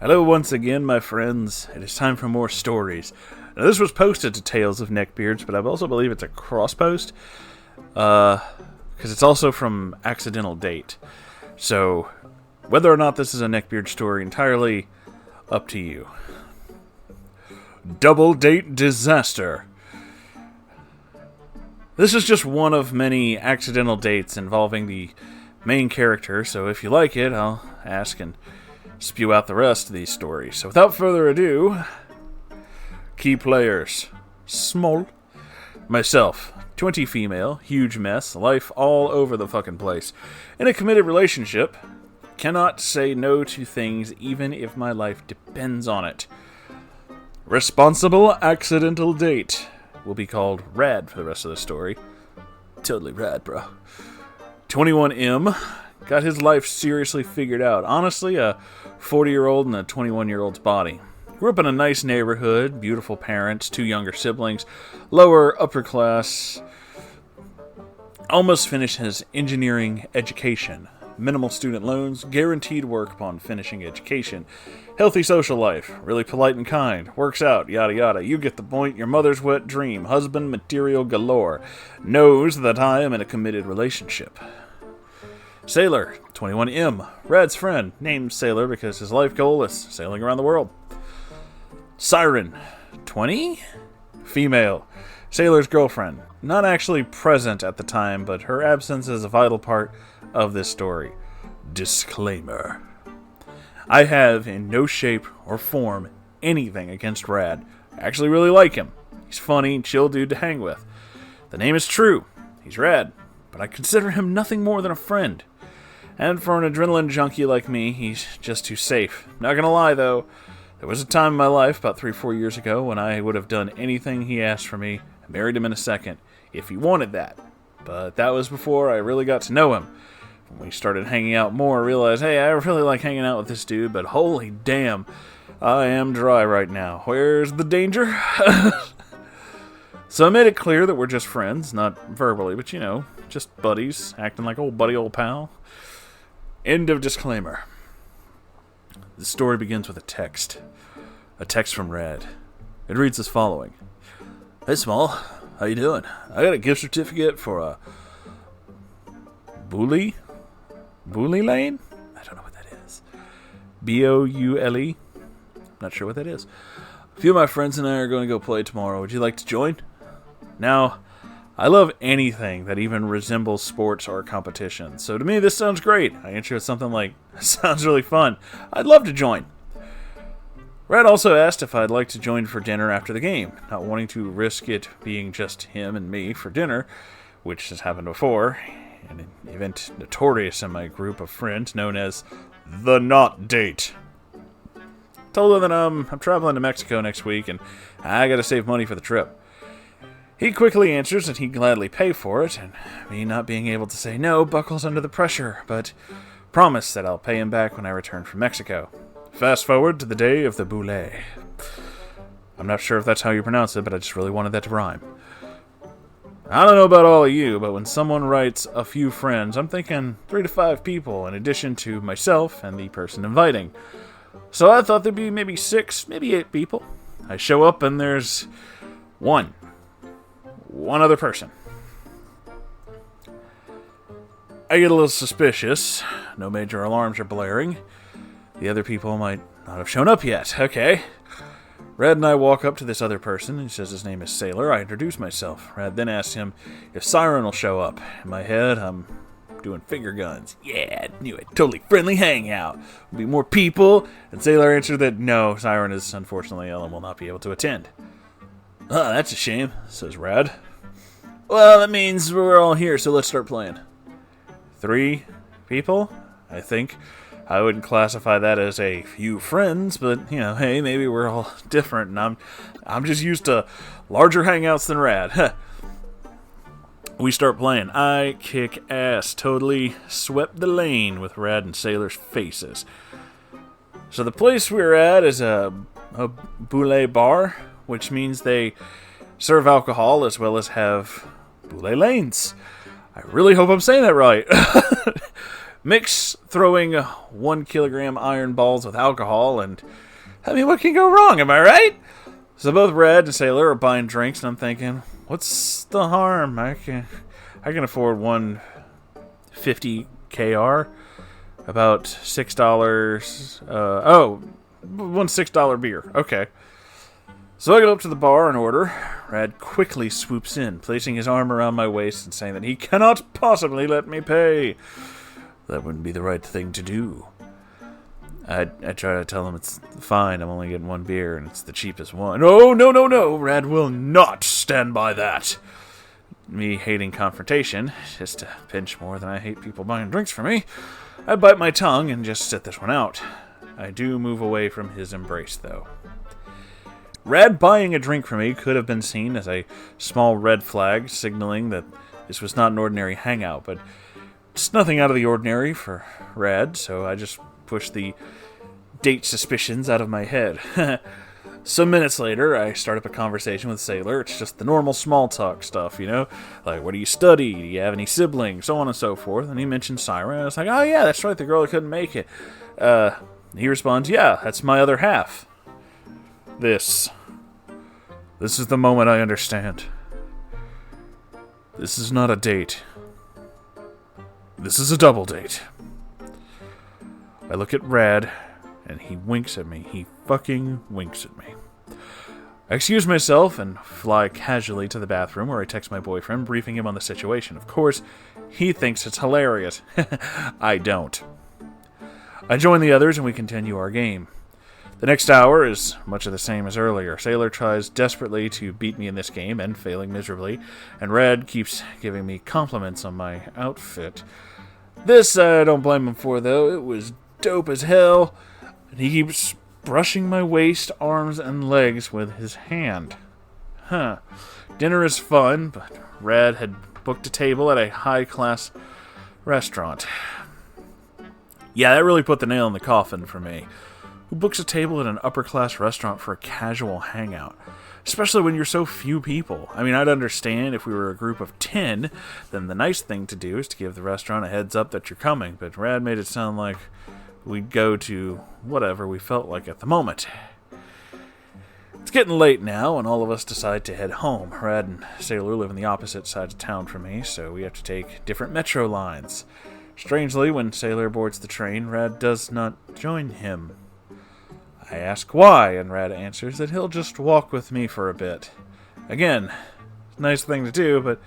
Hello once again, my friends. It is time for more stories. Now, this was posted to Tales of Neckbeards, but I also believe it's a cross-post, because it's also from Accidental Date. So, whether or not this is a Neckbeard story, entirely up to you. Double Date Disaster. This is just one of many accidental dates involving the main character, so if you like it, I'll ask and spew out the rest of these stories. So without further ado, key players. Small. Myself, 20 female, huge mess, life all over the fucking place. In a committed relationship, cannot say no to things even if my life depends on it. Responsible accidental date. Will be called Rad for the rest of the story. Totally rad, bro. 21M. Got his life seriously figured out. Honestly, a 40-year-old in a 21-year-old's body. Grew up in a nice neighborhood, beautiful parents, 2 younger siblings, lower, upper class. Almost finished his engineering education. Minimal student loans, guaranteed work upon finishing education. Healthy social life, really polite and kind, works out, yada yada. You get the point, your mother's wet dream, husband material galore. Knows that I am in a committed relationship. Sailor, 21M, Rad's friend, named Sailor because his life goal is sailing around the world. Siren, 20? Female, Sailor's girlfriend. Not actually present at the time, but her absence is a vital part of this story. Disclaimer. I have, in no shape or form, anything against Rad. I actually really like him. He's funny, chill dude to hang with. The name is true. He's Rad, but I consider him nothing more than a friend. And for an adrenaline junkie like me, he's just too safe. Not gonna lie, though, there was a time in my life, about 3-4 years ago, when I would have done anything he asked for me, and married him in a second, if he wanted that. But that was before I really got to know him. When we started hanging out more, I realized, hey, I really like hanging out with this dude, but holy damn, I am dry right now. Where's the danger? So I made it clear that we're just friends, not verbally, but just buddies, acting like old buddy, old pal. End of disclaimer. The story begins with a text. A text from Rad. It reads as following. Hey, Small. How you doing? I got a gift certificate for a Boule Lane? I don't know what that is. Boule? Not sure what that is. A few of my friends and I are going to go play tomorrow. Would you like to join? Now, I love anything that even resembles sports or competition, so to me this sounds great. I answer with something like, sounds really fun. I'd love to join. Rad also asked if I'd like to join for dinner after the game, not wanting to risk it being just him and me for dinner, which has happened before, an event notorious in my group of friends known as the Not Date. Told her that I'm traveling to Mexico next week and I gotta save money for the trip. He quickly answers that he'd gladly pay for it, and me not being able to say no buckles under the pressure, but promise that I'll pay him back when I return from Mexico. Fast forward to the day of the Boule. I'm not sure if that's how you pronounce it, but I just really wanted that to rhyme. I don't know about all of you, but when someone writes a few friends, I'm thinking 3 to 5 people in addition to myself and the person inviting. So I thought there'd be maybe 6, maybe 8 people. I show up and there's one other person. I get a little suspicious. No major alarms are blaring. The other people might not have shown up yet. Okay. Rad and I walk up to this other person. He says his name is Sailor. I introduce myself. Rad then asks him if Siren will show up. In my head, I'm doing finger guns. Yeah, knew it. Totally friendly hangout. There'll be more people. And Sailor answered that no, Siren is unfortunately ill and will not be able to attend. Oh, that's a shame, says Rad. Well, that means we're all here, so let's start playing. 3 people, I think. I wouldn't classify that as a few friends, but, hey, maybe we're all different, and I'm just used to larger hangouts than Rad. We start playing. I kick ass. Totally swept the lane with Rad and Sailor's faces. So the place we're at is a Boule bar, which means they serve alcohol as well as have Boule lanes. I really hope I'm saying that right. Mix throwing 1 kilogram iron balls with alcohol, and I mean, what can go wrong? Am I right? So both Red and Sailor are buying drinks, and I'm thinking, what's the harm? I can afford 150 KR, about $6. One $6 beer. Okay. So I go up to the bar and order. Rad quickly swoops in, placing his arm around my waist and saying that he cannot possibly let me pay. That wouldn't be the right thing to do. I try to tell him it's fine, I'm only getting 1 beer and it's the cheapest one. Oh, no, Rad will not stand by that. Me hating confrontation, just a pinch more than I hate people buying drinks for me, I bite my tongue and just sit this one out. I do move away from his embrace, though. Rad buying a drink for me could have been seen as a small red flag, signaling that this was not an ordinary hangout, but it's nothing out of the ordinary for Rad, so I just pushed the date suspicions out of my head. Some minutes later, I start up a conversation with Sailor. It's just the normal small talk stuff, you know? Like, what do you study? Do you have any siblings? So on and so forth. And he mentioned Siren. I was like, oh yeah, that's right, the girl that couldn't make it. He responds, yeah, that's my other half. This is the moment I understand. This is not a date. This is a double date. I look at Rad, and he winks at me. He fucking winks at me. I excuse myself and fly casually to the bathroom where I text my boyfriend, briefing him on the situation. Of course, he thinks it's hilarious. I don't. I join the others and we continue our game. The next hour is much of the same as earlier. Sailor tries desperately to beat me in this game, and failing miserably, and Red keeps giving me compliments on my outfit. This I don't blame him for, though. It was dope as hell, and he keeps brushing my waist, arms, and legs with his hand. Dinner is fun, but Red had booked a table at a high-class restaurant. Yeah, that really put the nail in the coffin for me. Who books a table at an upper-class restaurant for a casual hangout? Especially when you're so few people. I mean, I'd understand if we were a group of 10, then the nice thing to do is to give the restaurant a heads up that you're coming, but Rad made it sound like we'd go to whatever we felt like at the moment. It's getting late now, and all of us decide to head home. Rad and Sailor live on the opposite sides of town from me, so we have to take different metro lines. Strangely, when Sailor boards the train, Rad does not join him. I ask why, and Rad answers that he'll just walk with me for a bit. Again, nice thing to do, but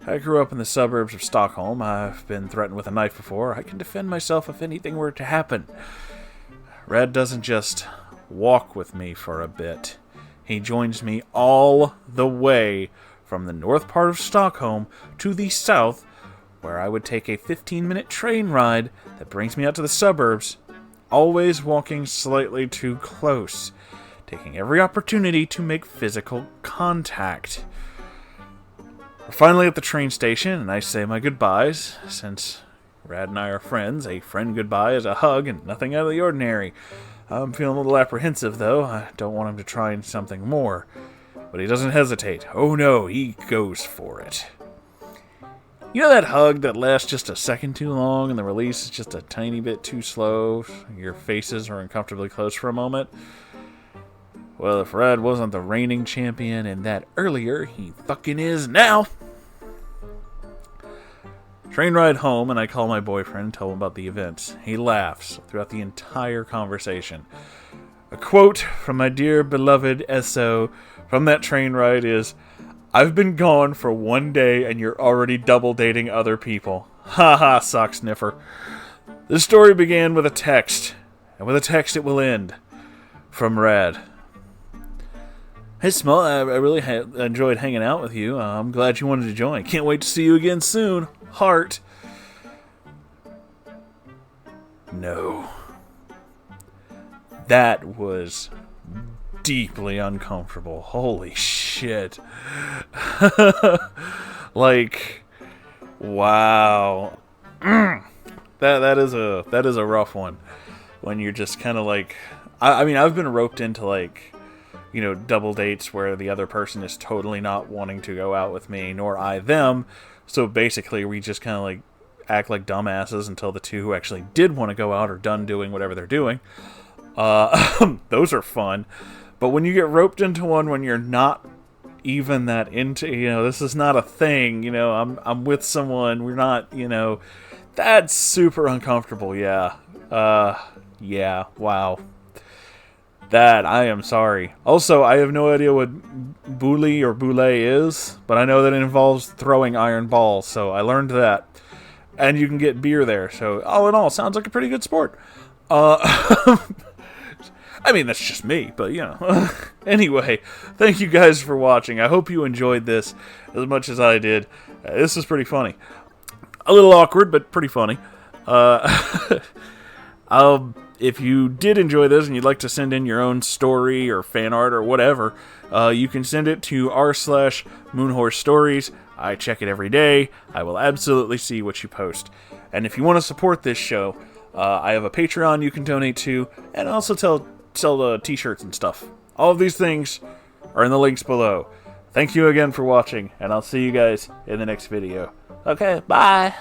I grew up in the suburbs of Stockholm. I've been threatened with a knife before. I can defend myself if anything were to happen. Rad doesn't just walk with me for a bit. He joins me all the way from the north part of Stockholm to the south, where I would take a 15-minute train ride that brings me out to the suburbs, always walking slightly too close, taking every opportunity to make physical contact. We're finally at the train station, and I say my goodbyes. Since Rad and I are friends, a friend goodbye is a hug and nothing out of the ordinary. I'm feeling a little apprehensive, though. I don't want him to try something more. But he doesn't hesitate. Oh no, he goes for it. You know that hug that lasts just a second too long and the release is just a tiny bit too slow? Your faces are uncomfortably close for a moment? Well, if Rad wasn't the reigning champion in that earlier, he fucking is now! Train ride home, and I call my boyfriend and tell him about the events. He laughs throughout the entire conversation. A quote from my dear beloved SO from that train ride is, "I've been gone for 1 day and you're already double dating other people." Ha ha, sock sniffer. This story began with a text, and with a text it will end. From Rad. Hey Small, I really enjoyed hanging out with you. I'm glad you wanted to join. Can't wait to see you again soon. Heart. No. That was deeply uncomfortable. Holy shit. Like, wow. That is a rough one. When you're just kind of like, I mean, I've been roped into like, you know, double dates where the other person is totally not wanting to go out with me, nor I them. So basically, we just kind of like act like dumbasses until the two who actually did want to go out are done doing whatever they're doing. Those are fun. But when you get roped into one when you're not even that into, this is not a thing, I'm with someone, we're not, that's super uncomfortable, yeah. Yeah, wow. That, I am sorry. Also, I have no idea what boule or boule is, but I know that it involves throwing iron balls, so I learned that. And you can get beer there, so all in all, sounds like a pretty good sport. I mean, that's just me, but, Anyway, thank you guys for watching. I hope you enjoyed this as much as I did. This was pretty funny. A little awkward, but pretty funny. If you did enjoy this and you'd like to send in your own story or fan art or whatever, you can send it to r/Moonhorse Stories. I check it every day. I will absolutely see what you post. And if you want to support this show, I have a Patreon you can donate to, and I also sell t-shirts and stuff. All of these things are in the links below. Thank you again for watching, and I'll see you guys in the next video. Okay, bye!